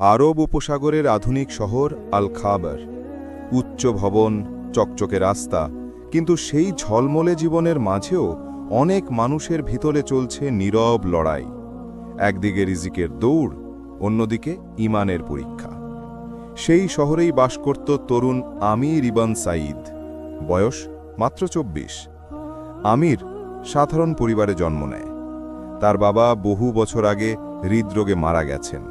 আরব উপসাগরের আধুনিক শহর আল খাবার। উচ্চ ভবন, চকচকে রাস্তা, কিন্তু সেই ঝলমলে জীবনের মাঝেও অনেক মানুষের ভিতরে চলছে নীরব লড়াই। একদিকে রিজিকের দৌড়, অন্যদিকে ঈমানের পরীক্ষা। সেই শহরেই বাস করত তরুণ আমির ইবন সাঈদ। বয়স মাত্র ২৪। আমির সাধারণ পরিবারে জন্ম নেয়। তার বাবা বহু বছর আগে হৃদরোগে মারা গেছেন।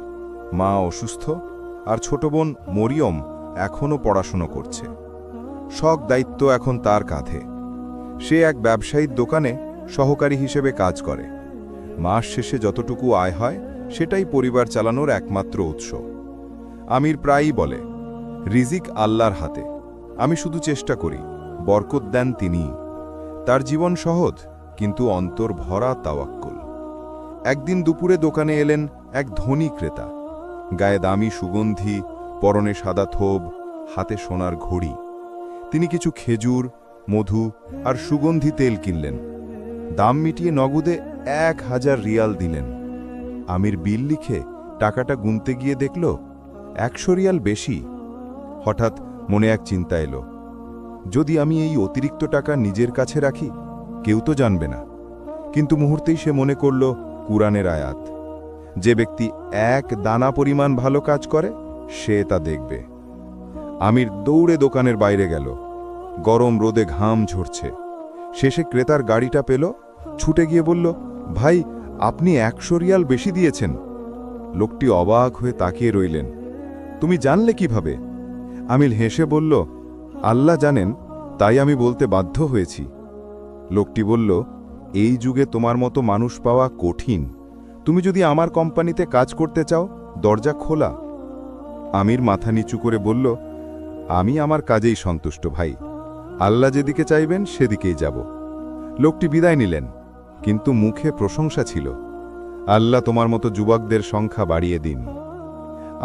মা অসুস্থ, আর ছোট বোন মরিয়ম এখনও পড়াশুনো করছে। শখ দায়িত্ব এখন তার কাঁধে। সে এক ব্যবসায়ীর দোকানে সহকারী হিসেবে কাজ করে। মাস শেষে যতটুকু আয় হয় সেটাই পরিবার চালানোর একমাত্র উৎস। আমির প্রায়ই বলে, রিজিক আল্লাহর হাতে, আমি শুধু চেষ্টা করি, বরকত দেন তিনিই। তার জীবন সহজ, কিন্তু অন্তর ভরা তাওয়াক্কুল। একদিন দুপুরে দোকানে এলেন এক ধনী ক্রেতা। গায়ে দামি সুগন্ধি, পরনে সাদা থোব, হাতে সোনার ঘড়ি। তিনি কিছু খেজুর, মধু আর সুগন্ধি তেল কিনলেন। দাম মিটিয়ে নগদে ১,০০০ রিয়াল দিলেন। আমির বিল লিখে টাকাটা গুনতে গিয়ে দেখল ১০০ রিয়াল বেশি। হঠাৎ মনে এক চিন্তা এলো, যদি আমি এই অতিরিক্ত টাকা নিজের কাছে রাখি, কেউ তো জানবে না। কিন্তু মুহূর্তেই সে মনে করল কুরআনের আয়াত, যে ব্যক্তি এক দানা পরিমাণ ভালো কাজ করে সে তা দেখবে। আমির দৌড়ে দোকানের বাইরে গেল। গরম রোদে ঘাম ঝরছে। শেষে ক্রেতার গাড়িটা পেল, ছুটে গিয়ে বলল, ভাই, আপনি ১০০ রিয়াল বেশি দিয়েছেন। লোকটি অবাক হয়ে তাকিয়ে রইলেন। তুমি জানলে কিভাবে? আমির হেসে বলল, আল্লাহ জানেন, তাই আমি বলতে বাধ্য হয়েছি। লোকটি বলল, এই যুগে তোমার মতো মানুষ পাওয়া কঠিন। তুমি যদি আমার কোম্পানিতে কাজ করতে চাও, দরজা খোলা। আমির মাথা নিচু করে বলল, আমি আমার কাজেই সন্তুষ্ট ভাই, আল্লাহ যেদিকে চাইবেন সেদিকেই যাব। লোকটি বিদায় নিলেন, কিন্তু মুখে প্রশংসা ছিল, আল্লাহ তোমার মতো যুবকদের সংখ্যা বাড়িয়ে দিন।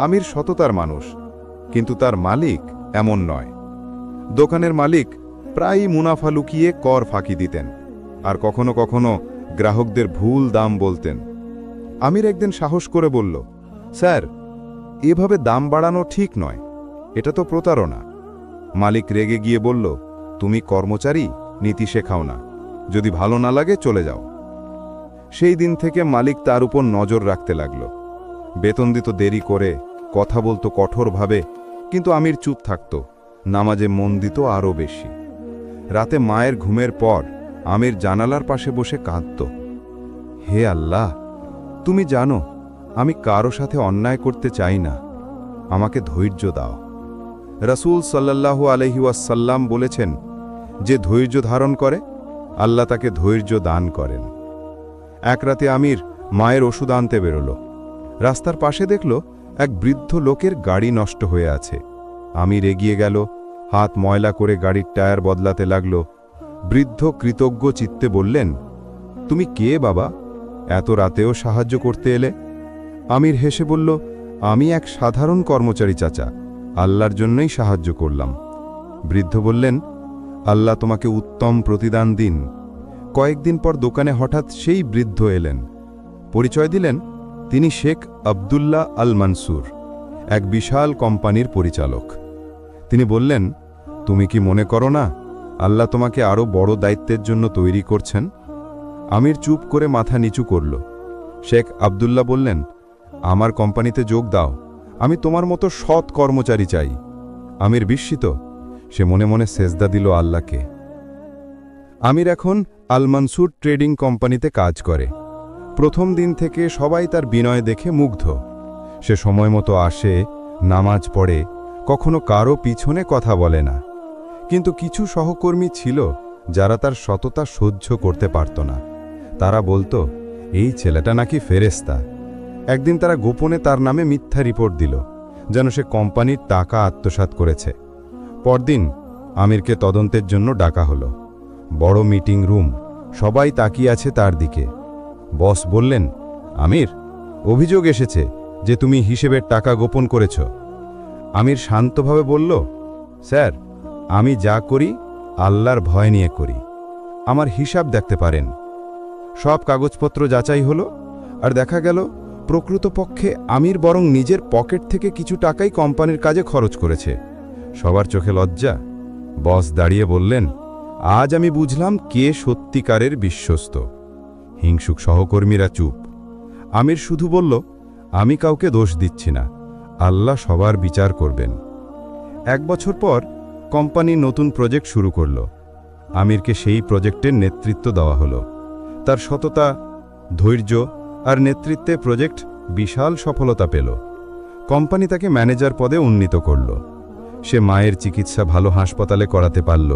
আমির সততার মানুষ, কিন্তু তার মালিক এমন নয়। দোকানের মালিক প্রায়ই মুনাফা লুকিয়ে কর ফাঁকি দিতেন, আর কখনো কখনো গ্রাহকদের ভুল দাম বলতেন। আমির একদিন সাহস করে বলল, স্যার, এভাবে দাম বাড়ানো ঠিক নয়, এটা তো প্রতারণা। মালিক রেগে গিয়ে বলল, তুমি কর্মচারী, নীতি শেখাও না, যদি ভালো না লাগে চলে যাও। সেই দিন থেকে মালিক তার উপর নজর রাখতে লাগল। বেতন দিত দেরি করে, কথা বলতো কঠোরভাবে, কিন্তু আমির চুপ থাকত, নামাজে মন দিত আরও বেশি। রাতে মায়ের ঘুমের পর আমির জানালার পাশে বসে কাঁদত, হে আল্লাহ, তুমি জানো আমি কারো সাথে অন্যায় করতে চাই না, আমাকে ধৈর্য দাও। রাসূল সাল্লাল্লাহু আলাইহি ওয়াসাল্লাম বলেছেন, যে ধৈর্য ধারণ করে আল্লাহ তাকে ধৈর্য দান করেন। এক রাতে আমির মায়ের ওষুধ আনতে বেরোল। রাস্তার পাশে দেখল এক বৃদ্ধ লোকের গাড়ি নষ্ট হয়ে আছে। আমির এগিয়ে গেল, হাত ময়লা করে গাড়ির টায়ার বদলাতে লাগল। বৃদ্ধ কৃতজ্ঞ চিত্তে বললেন, তুমি কে বাবা, এত রাতেও সাহায্য করতে এলে? আমির হেসে বলল, আমি এক সাধারণ কর্মচারী চাচা, আল্লাহর জন্যই সাহায্য করলাম। বৃদ্ধ বললেন, আল্লাহ তোমাকে উত্তম প্রতিদান দিন। কয়েকদিন পর দোকানে হঠাৎ সেই বৃদ্ধ এলেন। পরিচয় দিলেন, তিনি শেখ আবদুল্লাহ আল মানসুর, এক বিশাল কোম্পানির পরিচালক। তিনি বললেন, তুমি কি মনে করো না আল্লাহ তোমাকে আরও বড় দায়িত্বের জন্য তৈরি করছেন? আমির চুপ করে মাথা নিচু করল। শেখ আবদুল্লাহ বললেন, আমার কোম্পানিতে যোগ দাও, আমি তোমার মতো সৎ কর্মচারী চাই। আমির বিস্মিত, সে মনে মনে সেজদা দিল আল্লাহকে। আমির এখন আল মানসুর ট্রেডিং কোম্পানিতে কাজ করে। প্রথম দিন থেকে সবাই তার বিনয় দেখে মুগ্ধ। সে সময় মতো আসে, নামাজ পড়ে, কখনো কারো পিছনে কথা বলে না। কিন্তু কিছু সহকর্মী ছিল যারা তার সততা সহ্য করতে পারত না। তারা বলতো, এই ছেলেটা নাকি ফেরেশতা। একদিন তারা গোপনে তার নামে মিথ্যা রিপোর্ট দিল, যেন সে কোম্পানির টাকা আত্মসাৎ করেছে। পরদিন আমিরকে তদন্তের জন্য ডাকা হলো। বড় মিটিং রুম, সবাই তাকিয়ে আছে তার দিকে। বস বললেন, আমির, অভিযোগ এসেছে যে তুমি হিসেবের টাকা গোপন করেছ। আমির শান্তভাবে বলল, স্যার, আমি যা করি আল্লাহর ভয় নিয়ে করি, আমার হিসাব দেখতে পারেন। সব কাগজপত্র যাচাই হলো, আর দেখা গেল প্রকৃতপক্ষে আমির বরং নিজের পকেট থেকে কিছু টাকাই কোম্পানির কাজে খরচ করেছে। সবার চোখে লজ্জা। বস দাঁড়িয়ে বললেন, আজ আমি বুঝলাম কে সত্যিকারের বিশ্বস্ত। হিংসুক সহকর্মীরা চুপ। আমির শুধু বলল, আমি কাউকে দোষ দিচ্ছি না, আল্লাহ সবার বিচার করবেন। 1 বছর পর কোম্পানি নতুন প্রজেক্ট শুরু করল। আমিরকে সেই প্রজেক্টের নেতৃত্ব দেওয়া হলো। তার সততা, ধৈর্য আর নেতৃত্বে প্রজেক্ট বিশাল সফলতা পেল। কোম্পানি তাকে ম্যানেজার পদে উন্নীত করল। সে মায়ের চিকিৎসা ভালো হাসপাতালে করাতে পারল।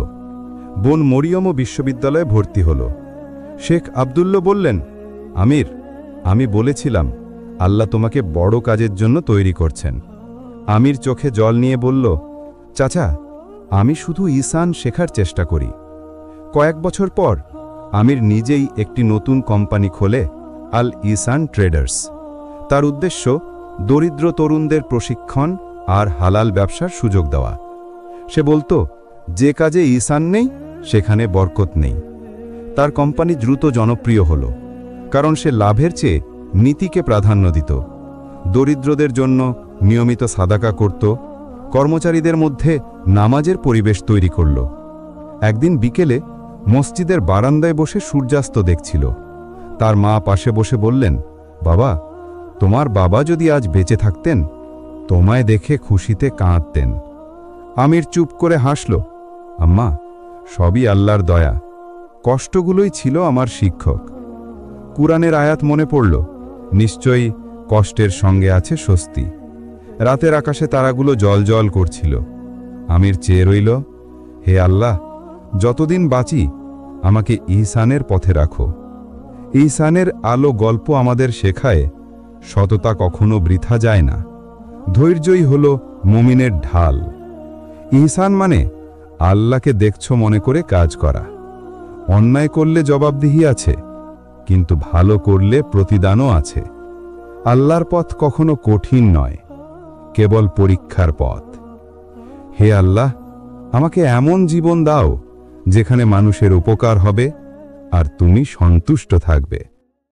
বোন মরিয়মও বিশ্ববিদ্যালয়ে ভর্তি হল। শেখ আবদুল্লাহ বললেন, আমির, আমি বলেছিলাম আল্লাহ তোমাকে বড় কাজের জন্য তৈরি করছেন। আমির চোখে জল নিয়ে বলল, চাচা, আমি শুধু ঈসান শেখার চেষ্টা করি। কয়েক বছর পর আমির নিজেই একটি নতুন কোম্পানি খোলে, আল ঈসান ট্রেডার্স। তার উদ্দেশ্য দরিদ্র তরুণদের প্রশিক্ষণ আর হালাল ব্যবসার সুযোগ দেওয়া। সে বলতো, যে কাজে ঈসান নেই সেখানে বরকত নেই। তার কোম্পানি দ্রুত জনপ্রিয় হল, কারণ সে লাভের চেয়ে নীতিকে প্রাধান্য দিত। দরিদ্রদের জন্য নিয়মিত সাদাকা করত, কর্মচারীদের মধ্যে নামাজের পরিবেশ তৈরি করল। একদিন বিকেলে মসজিদের বারান্দায় বসে সূর্যাস্ত দেখছিল। তার মা পাশে বসে বললেন, বাবা, তোমার বাবা যদি আজ বেঁচে থাকতেন তোমায় দেখে খুশিতে কাঁদতেন। আমির চুপ করে হাসল, আম্মা, সবই আল্লাহর দয়া, কষ্টগুলোই ছিল আমার শিক্ষক। কুরআনের আয়াত মনে পড়ল, নিশ্চয়ই কষ্টের সঙ্গে আছে স্বস্তি। রাতের আকাশে তারাগুলো জ্বলজ্বল করছিল। আমির চেয়ে রইল, হে আল্লাহ, যতদিন বাঁচি আমাকে ঈসানের পথে রাখো। ঈসানের আলো গল্প আমাদের শেখায় সততা কখনো বৃথা যায় না, ধৈর্যই হল মুমিনের ঢাল। ঈসান মানে আল্লাহকে দেখছ মনে করে কাজ করা। অন্যায় করলে জবাবদিহি আছে, কিন্তু ভালো করলে প্রতিদানও আছে। আল্লাহর পথ কখনো কঠিন নয়, কেবল পরীক্ষার পথ। হে আল্লাহ, আমাকে এমন জীবন দাও যেখানে মানুষের উপকার হবে আর তুমি সন্তুষ্ট থাকবে।